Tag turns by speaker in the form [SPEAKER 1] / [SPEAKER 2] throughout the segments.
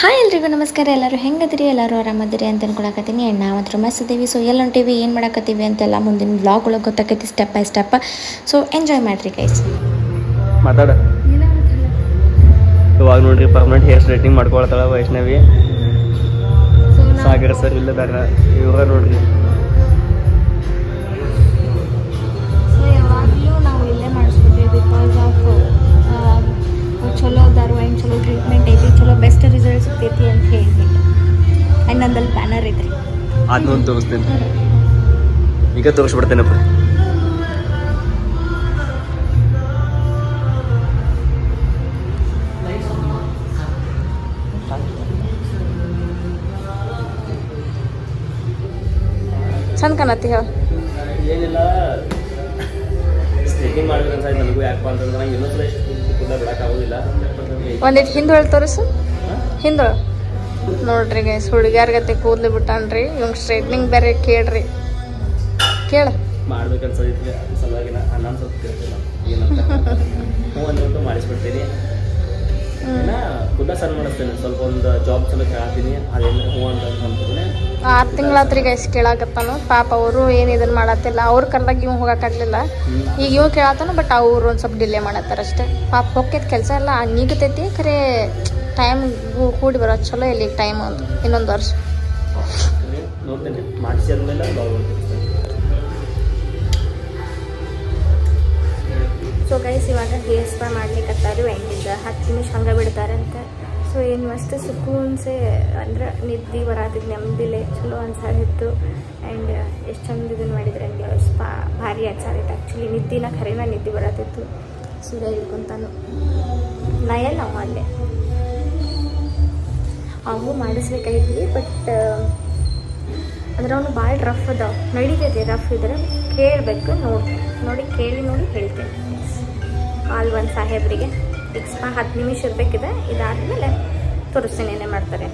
[SPEAKER 1] Hi ಎಲ್ರಿಗೂ ನಮಸ್ಕಾರ. ಎಲ್ಲರೂ ಹೆಂಗದಿರಿ? ಎಲ್ಲರೂ ಆರಾಮದಿರಿ ಅಂತ ಅನ್ಕೊಳಕತ್ತೀನಿ. ಆ್ಯಂಡ್ ನಾವು ಹತ್ರ ಮಸ್ತಿದ್ದೀವಿ. ಸೊ ಎಲ್ಲಿ ಹೊಂಟೀವಿ, ಏನು ಮಾಡಕತ್ತೀವಿ ಅಂತೆಲ್ಲ ಮುಂದಿನ ವ್ಲಾಗ್ ಒಳಗೆ ಗೊತ್ತಾಕೈತಿ step by step. So enjoy ಮಾಡಿರಿ ಗೈಸ್.
[SPEAKER 2] ಮಾತಾಡ ಇವಾಗ ನೋಡ್ರಿ ಪರ್ಮನೆಂಟ್ ಹೇರ್ ಸ್ಟ್ರೈಟ್ನಿಂಗ್ ಮಾಡ್ಕೊಳ್ತಾಳ ವೈಷ್ಣವಿ. ಸಾಗರ ಸರ್ ಇಲ್ಲದಾರ ಇವಾಗ ನೋಡ್ರಿ.
[SPEAKER 1] ಸೊ ಯಾವಾಗಲೂ ನಾವು ಇಲ್ಲೇ ಮಾಡಿಸ್ಬಿಟ್ವಿ ಬಿಕಾಸ್ ಆಫ್ ಚಲೋ ಅದಾರು ಆ್ಯಂಡ್ ಚಲೋ ಟ್ರೀಟ್ಮೆಂಟ್ ಐತಿ, ಚಲೋ ಬೆಸ್ಟ್ ರಿಸಲ್ಟ್ ಸಿಗ್ತೈತಿ ಅಂತ ಹೇಳ್ಬಿಟ್ಟು. ಆ್ಯಂಡ್ ನಂದಲ್ಲಿ ಬ್ಯಾನರ್ ಐತ್ರಿ,
[SPEAKER 2] ಅದನ್ನೊಂದು ತೋರಿಸ್ತೇನೆ. ಈಗ ತೋರಿಸ್ಬಿಡ್ತೇನಪ್ಪ.
[SPEAKER 1] ಚಂದ ಕಾಣತ್ತಿ ಹೇಳ.
[SPEAKER 2] ಏನಿಲ್ಲ, ಸ್ಟ್ರೈಟ್ನಿಂಗ್ ಮಾಡ್ಬೇಕು ಅನ್ಸಾಯ್ತು ನನಗೂ. ಯಾಕಪ್ಪ ಅಂತಂದ್ರೆ ನಂಗೆ ಇನ್ನೊಂದ್ಸಲ ಎಷ್ಟು ಕೂಡ ಬಿಡೋಕ್ಕಾಗೋದಿಲ್ಲ.
[SPEAKER 1] ಒಂದಿಟ್ಟು ಹಿಂದೊಳಗೆ ತೋರಿಸು. ಹಿಂದೊಳ ನೋಡ್ರಿ ಗೈಸ್, ಹುಡುಗ್ಯಾರ್ಗತ್ತೆ ಕೂದಲು ಬಿಟ್ಟಾನ್ರಿ. ಇವಂಗೆ ಸ್ಟ್ರೈಟ್ನಿಂಗ್ ಬೇರೆ ಕೇಳ್ರಿ, ಕೇಳ
[SPEAKER 2] ಮಾಡ್ಬೇಕನ್ಸೈತಿ. ಸಲುವಾಗಿ ನಾನು ಸ್ವಲ್ಪ ಕೇಳ್ತಿಲ್ಲ ಏನಂತ. ಹ್ಞೂ ಅಂದ್ಬಿಟ್ಟು ಮಾಡಿಸ್ಬಿಡ್ತೀನಿ. ಕೂಡ ಸಣ್ಣ ಮಾಡಿಸ್ತೇನೆ, ಸ್ವಲ್ಪ ಒಂದು ಜಾಬ್ ಸಲ ಕೇಳ್ತೀನಿ. ಅದೇನು ಹ್ಞೂ ಅಂತ ಅಂದ್ಬಿಡ್ತೀನಿ.
[SPEAKER 1] 6 ತಿಂಗಳಾತ್ರಿ ಗೈಸ್ ಕೇಳಾಕತ್ತಾನು. ಪಾಪ ಅವರು ಏನು ಇದನ್ನು ಮಾಡತ್ತಿಲ್ಲ. ಅವ್ರು ಕರ್ದಾಗ ಇವ್ ಹೋಗೋಕ್ಕಾಗಲಿಲ್ಲ. ಈಗ ಇವ್ ಕೇಳತ್ತಾನು, ಬಟ್ ಅವ್ರು ಒಂದು ಸ್ವಲ್ಪ ಡಿಲೇ ಮಾಡತ್ತಾರ ಅಷ್ಟೇ. ಪಾಪ ಹೋಗ್ತೈತಿ ಕೆಲಸ ಎಲ್ಲ ನೀಗತೈತಿ. ಖರೆ ಟೈಮ್ ಕೂಡಿ ಬರೋದು ಚಲೋ ಇಲ್ಲಿ ಟೈಮ್ ಅಂತ. ಇನ್ನೊಂದು ವರ್ಷ
[SPEAKER 2] ನೋಡ್ತೇನೆ, ಮಾಡಿಸಿ ಆದ್ಮೇಲೆ
[SPEAKER 1] ಸೊ ಗೈಸ್ ಇವಾಗ ಹೇರ್ ಸ್ಪಾ ಮಾಡ್ಲಿಕ್ಕತ್ತಾರು. ಎಂಡಿಂದ 10 ನಿಮಿಷ ಹಂಗೆ ಬಿಡ್ತಾರಂತೆ. ಸೊ ಏನು ಮಸ್ತ್ ಸುಕೂನ್ಸೆ ಅಂದ್ರೆ ನಿದ್ದೆ ಬರತ್ತಿದ್ದು, ನೆಮ್ಮದಿಲೆ ಚಲೋ ಅನ್ಸಾದಿತ್ತು. ಆ್ಯಂಡ್ ಎಷ್ಟು ಚಂದ ಇದನ್ನು ಮಾಡಿದ್ರೆ ಹಂಗೆ ಸ್ಪಾ ಭಾರಿ ಅನ್ಸಾದಿತ್ತು. ಆ್ಯಕ್ಚುಲಿ ನಿದ್ದಿನ ಖರೇನ ನಿದ್ದೆ ಬರತ್ತಿತ್ತು. ಸೂರ್ಯ ಹಿಡ್ಕೊಂತಾನು ನಯಲ್ ನಾವು ಅಲ್ಲೇ ಅವು ಮಾಡಿಸ್ಬೇಕಾಗಿದ್ವಿ. ಬಟ್ ಅಂದ್ರೆ ಅವನು ಭಾಳ ರಫ್ ಅದಾವ, ನಡೀತೈತಿ. ರಫ್ ಇದ್ರೆ ಕೇಳಬೇಕು, ನೋಡಿ ಕೇಳಿ ಹೇಳ್ತೇನೆ. ಅಲ್ಲಿ ಒಂದು ಸಾಹೇಬ್ರಿಗೆ ಈಗ ಸ್ಪಾ 10 ನಿಮಿಷ ಇರಬೇಕಿದೆ. ಇದಾದಮೇಲೆ ತೋರಿಸ್ತೀನಿ ಏನೇ ಮಾಡ್ತಾರೆ.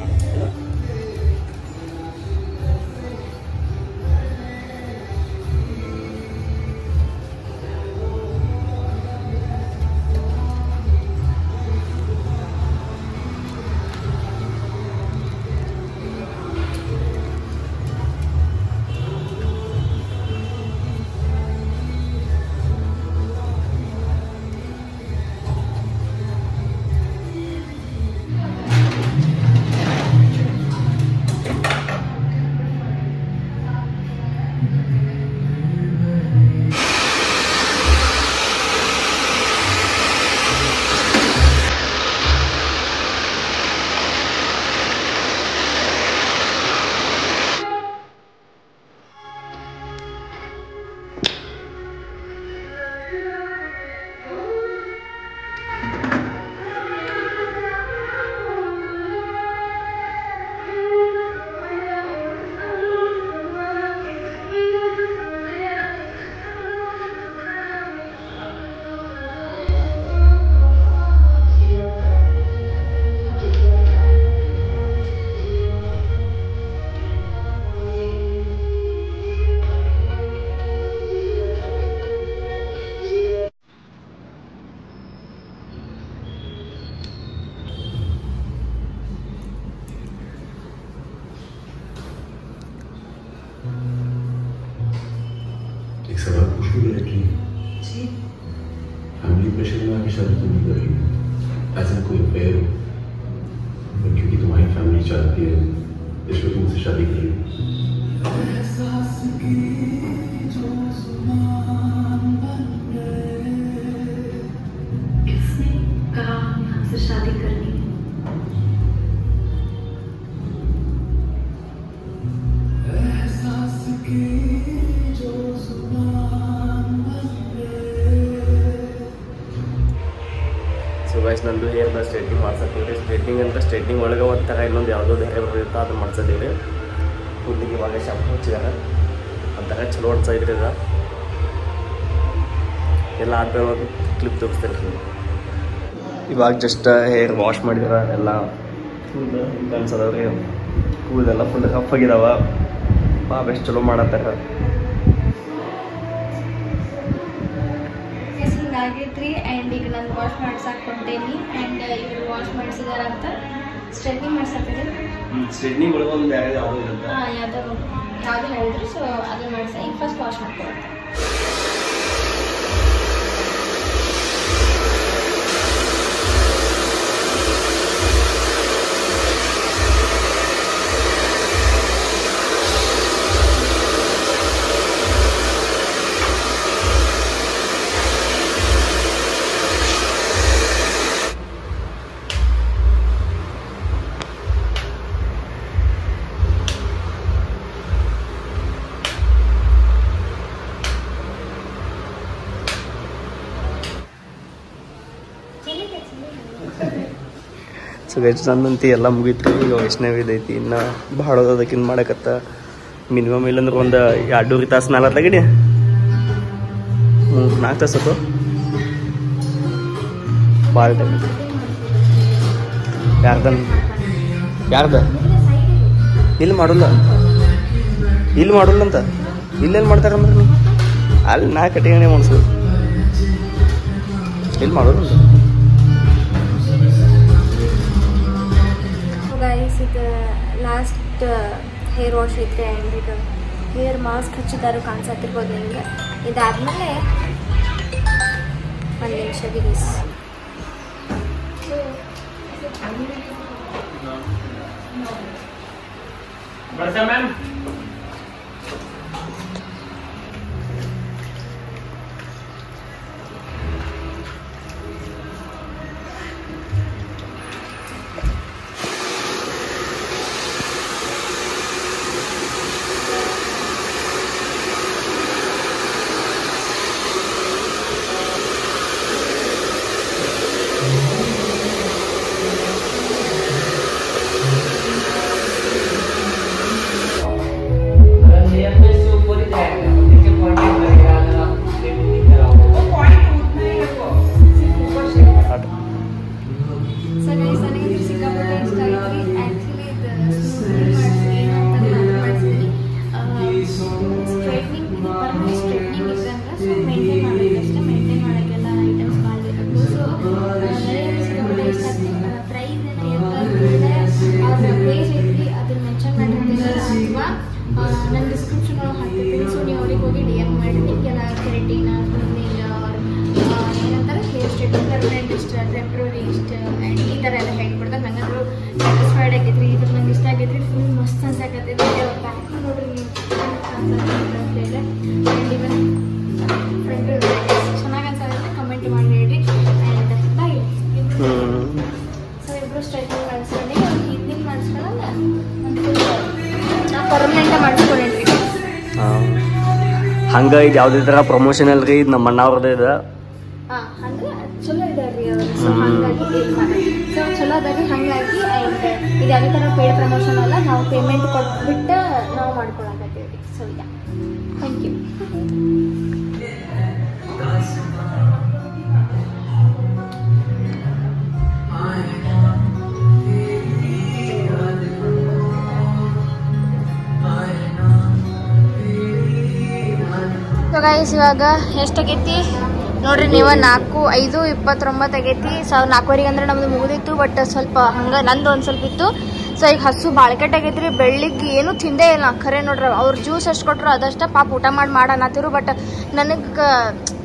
[SPEAKER 3] एक सवाल पूछूं डायरेक्टली? जी। फैमिली प्रेशर में आके शादी तो नहीं कर रही, ऐसा कोई अफेयर हो, पर क्योंकि तुम्हारी फैमिली चाहती है इसलिए तुमसे शादी कर रही हो।
[SPEAKER 4] किसने कहा हमसे शादी करनी?
[SPEAKER 2] ಸೊ ಗೈಸ್, ನಂದು ಹೇರ್ನ ಸ್ಟ್ರೈಟ್ನಿಂಗ್ ಮಾಡ್ಸತ್ತೀವಿ. ಸ್ಟ್ರೈಟ್ನಿಂಗ್ ಅಂತ ಸ್ಟ್ರೈಟ್ನಿಂಗ್ ಒಳಗೆ ಒಂಥರ ಇನ್ನೊಂದು ಯಾವುದೋ ಬೇರೆ ಬರುತ್ತೆ, ಅದು ಮಾಡ್ಸತ್ತೀವಿ. ಕೂದಲಿಗೆ ಇವಾಗ ಶಾಂಪು ಹಚ್ಚಿದಾರೆ, ಒಂಥರ ಚಲೋ ಅನ್ಸೈತ್ರಿ. ಇದು ಎಲ್ಲ ಆದ್ಮೇಲೆ ಒಂದು ಕ್ಲಿಪ್ ತೋರಿಸ್ತೇನೆ. ಇವಾಗ ಜಸ್ಟ್ ಹೇರ್ ವಾಶ್ ಮಾಡಿದಾರೆ. ಎಲ್ಲ ಫುಲ್ ಹಿಂಗೆ ಅನ್ಸದವ್ರಿ. ಕೂದಲೆಲ್ಲ ಫುಲ್ ರಫ್ ಆಗಿದಾವ. ಪಾಪ ಎಷ್ಟು ಚಲೋ ಮಾಡತ್ತಾರ.
[SPEAKER 1] ಹಿಂಗಾಗೈತ್ರಿ. ಆ್ಯಂಡ್ ಈಗ ನಾನು ವಾಶ್ ಮಾಡ್ಸಕ್ಕೆ ಹೊಂಟೇನಿ. ಆ್ಯಂಡ್ ಇವರು ವಾಶ್ ಮಾಡಿಸಿದಾರಂತ. ಸ್ಟ್ರೈಟ್ನಿಂಗ್ ಮಾಡ್ಸತ್ತೀರಿ
[SPEAKER 2] ಸ್ಟ್ರೈಟ್ನಿಂಗ್ ಒಳಗೆ ಒಂದು ಯಾವುದೋ ಇರುತ್ತೆ
[SPEAKER 1] ಯಾವ್ದು ಹೇಳಿದ್ರು ಸೊ ಅದನ್ನ ಮಾಡ್ಸ ಈಗ ಫಸ್ಟ್ ವಾಶ್ ಮಾಡ್ಕೊಳ್ತಾರೆ.
[SPEAKER 2] ಸೊ ಗೈಸ್ ನನ್ನಂತಿ ಎಲ್ಲ ಮುಗೀತು. ಈಗ ವೈಷ್ಣವಿದ ಐತಿ, ಇನ್ನು ಭಾಳ ಅದಕ್ಕಿಂತ ಮಾಡಕತ್ತ ಮಿನಿಮಮ್ ಇಲ್ಲಂದ್ರೆ ಒಂದು 2-3 ತಾಸು ಮೇಲೆ ತಗಡಿ 3-4 ತಾಸು ಅದು ಭಾಳ ಟೈಮ್. ಯಾರ್ದ ಇಲ್ಲಿ ಮಾಡೋಲ್ಲ ಅಂತ ಇಲ್ಲೇನು ಮಾಡ್ತಾರಂದ್ರೆ ನೀವು ಅಲ್ಲಿ ನಾ ಕಟ್ಟಿಗಣೆ ಮಾಡಿಸೋದು ಇಲ್ಲಿ ಮಾಡೋಲ್ಲ.
[SPEAKER 1] ಗೈಸ್ ಇದು ಲಾಸ್ಟ್ ಹೇರ್ ವಾಶ್ ಐತೆ ಆ್ಯಂಡ್ ಇದು ಹೇರ್ ಮಾಸ್ಕ್ ಹಚ್ಚಿದಾರು ಕಾಣಿಸತ್ತಿರ್ಬೋದು ನಿಮಗೆ. ಇದಾದಮೇಲೆ ಒಂದು ನಿಮಿಷ ಗೀಸ್ ನನ್ನ ಡಿಸ್ಕ್ರಿಪ್ಷನ್ ಒಳಗೆ ಹಾಕ್ತಿರ್ತೀನಿ. ಸೊ ನೀವು ಅವ್ರಿಗೆ ಹೋಗಿ DM ಮಾಡಿ ನಿಮಗೆಲ್ಲ ಕೆರೆಟಿನ್ ಏನಂತಾರೆ hair straightening permanent temporary and ಈ ಥರ ಎಲ್ಲ ಹೇಳ್ಕೊಡ್ತಾರೆ. ನಂಗಂದ್ರೂ ಸ್ಯಾಟಿಸ್ಫೈಡ್ ಆಗೈತ್ರಿ. ಇದ್ರ ನಂಗೆ ಇಷ್ಟ ಆಗೈತ್ರಿ. ಫುಲ್ ಮಸ್ತ್ ಅನ್ಸಾಕತ್ತೈತಿ. ಪ್ಯಾಕ್ ನೋಡ್ರಿ ನೀವು ಅಂತೇಳಿ ಆ್ಯಂಡ್ ಇವನ್ ಫ್ರೆಂಡ್ ಚೆನ್ನಾಗಿ ಅನ್ಸತ್ತೆ ಕಮೆಂಟ್ ಮಾಡಿ ಹೇಳ್ರಿ. And bye. ಸೊ ಇಬ್ಬರು ಸ್ಟ್ರೈಟ್ನಿಂಗ್ ಮಾಡಿಸ್ಕೊಂಡು ಒಂದು ಈವ್ನಿಂಗ್ ಮಾಡಿಸ್ಕೊಳ್ಳಲ್ಲ ಒಂದು ನಾ ಪರ್ಮನೆಂಟ ಮಾಡಿಸ್ಕೊಂಡ್ರಿ.
[SPEAKER 2] ಹಂಗೆ ಇದು ಯಾವುದೇ ಥರ ಪ್ರಮೋಷನ್ ಅಲ್ರಿ, ಇದು ನಮ್ಮ ಅಣ್ಣ ಅವ್ರದ್ದು ಇದೆ.
[SPEAKER 1] ಅಂದ್ರೆ ಚಲೋ ಇದಾವ್ರಿ ಅವರು. ಸೊ ಹಾಗಾಗಿ ಸೊ ಚಲೋ ಅದಾಗಿ ಹಾಗಾಗಿ ಆ್ಯಂಡ್ ಇದು ಯಾವುದೇ ಥರ ಪೇಡ್ ಪ್ರಮೋಷನ್ ಅಲ್ಲ, ನಾವು ಪೇಮೆಂಟ್ ಕೊಟ್ಬಿಟ್ಟು ನಾವು ಮಾಡ್ಕೊಳಕತ್ತೀವಿ. So ya thank you. So guys ಇವಾಗ ಎಷ್ಟಾಗೈತಿ ನೋಡ್ರಿ ನೀವು, 4:05:29 ಆಗೈತಿ. ಸೊ 4:15 ಅಂದ್ರೆ ನಮ್ದು ಮುಗಿದಿತ್ತು. ಬಟ್ ಸ್ವಲ್ಪ ಹಂಗೆ ನಂದು ಒಂದು ಸ್ವಲ್ಪ ಇತ್ತು. ಸೊ ಈಗ ಹಸು ಬಾಳ್ಕೆಟ್ ಆಗೈತ್ರಿ. ಬೆಳ್ಳಿಗೆ ಏನೂ ತಿಂದೇ ಇಲ್ಲ ಖರೆ ನೋಡ್ರಿ. ಅವ್ರು ಜ್ಯೂಸ್ ಎಷ್ಟು ಕೊಟ್ಟರು ಅದಷ್ಟ ಪಾಪ ಊಟ ಮಾಡನ್ನತ್ತಿರು. ಬಟ್ ನನಗೆ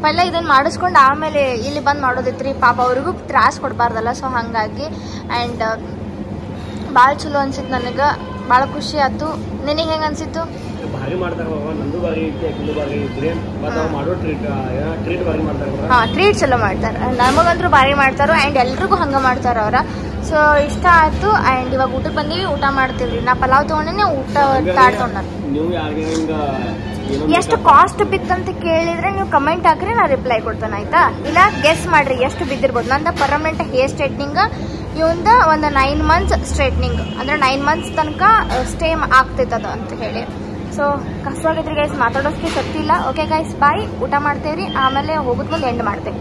[SPEAKER 1] ಪೈಲ ಇದನ್ನು ಮಾಡಿಸ್ಕೊಂಡು ಆಮೇಲೆ ಇಲ್ಲಿ ಬಂದು ಮಾಡೋದಿತ್ರಿ. ಪಾಪ ಅವ್ರಿಗೂ ತ್ರಾಸ ಕೊಡಬಾರ್ದಲ್ಲ. ಸೊ ಹಾಗಾಗಿ ಆ್ಯಂಡ್ ಭಾಳ ಚಲೋ ಅನ್ಸಿತ್ತು ನನಗೆ, ಭಾಳ ಖುಷಿ ಆಯ್ತು. ನಿನಗೆ ಹೆಂಗೆ ಅನ್ಸಿತ್ತು?
[SPEAKER 2] ಭಾರಿ ಮಾಡ್ತಾರೆ ನಂದು ಭಾರಿ ಐತಿ, ಅಕ್ಕಿಂದು ಭಾರಿ ಐತ್ರಿ. ಮತ್ತು ಅವ್ರು ಮಾಡೋ ಟ್ರೀಟ್ ಭಾರಿ ಮಾಡ್ತಾರೆ.
[SPEAKER 1] ಹಾಂ ಟ್ರೀಟ್ ಚಲೋ ಮಾಡ್ತಾರೆ. ನಮಗಂತೂ ಭಾರಿ ಮಾಡ್ತಾರೋ ಆ್ಯಂಡ್ ಎಲ್ರಿಗೂ ಹಂಗೆ ಮಾಡ್ತಾರೆ ಅವ್ರ. ಸೊ ಇಷ್ಟ ಆಯ್ತು. ಆ್ಯಂಡ್ ಇವಾಗ ಊಟಕ್ಕೆ ಬಂದೀವಿ, ಊಟ ಮಾಡ್ತೀವ್ರಿ. ನಾ ಪಲಾವ್ ತೊಗೊಂಡಿನಿ, ಊಟ ತಾಟ್ ತೊಗೊಂಡ.
[SPEAKER 2] ನೀವು
[SPEAKER 1] ಎಷ್ಟು ಕಾಸ್ಟ್ ಬಿತ್ತಂತ ಕೇಳಿದ್ರೆ ನೀವು ಕಮೆಂಟ್ ಹಾಕ್ರಿ, ನಾ ರಿಪ್ಲೈ ಕೊಡ್ತೇನೆ ಆಯ್ತಾ. ಇಲ್ಲ ಗೆಸ್ ಮಾಡ್ರಿ ಎಷ್ಟು ಬಿದ್ದಿರ್ಬೋದು. ನಂದು ಪರ್ಮನೆಂಟ್ ಹೇರ್ ಸ್ಟ್ರೈಟ್ನಿಂಗ್, ಇವಂದ ಒಂದು 9 months ಸ್ಟ್ರೈಟ್ನಿಂಗ್, ಅಂದ್ರೆ 9 months ತನಕ ಸ್ಟೇ ಆಗ್ತೈತದ ಅಂತ ಹೇಳಿ. ಸೊ ಕಷ್ಟ ಆಗೈತ್ರಿ ಗೈಸ್, ಮಾತಾಡೋದಕ್ಕೆ ಶಕ್ತಿ ಇಲ್ಲ. ಓಕೆ ಗೈಸ್ ಬಾಯ್, ಊಟ ಮಾಡ್ತೇವ್ರಿ. ಆಮೇಲೆ ಹೋಗೋದ್ ಮುಂದೆ ಎಂಡ್ ಮಾಡ್ತೇವೆ.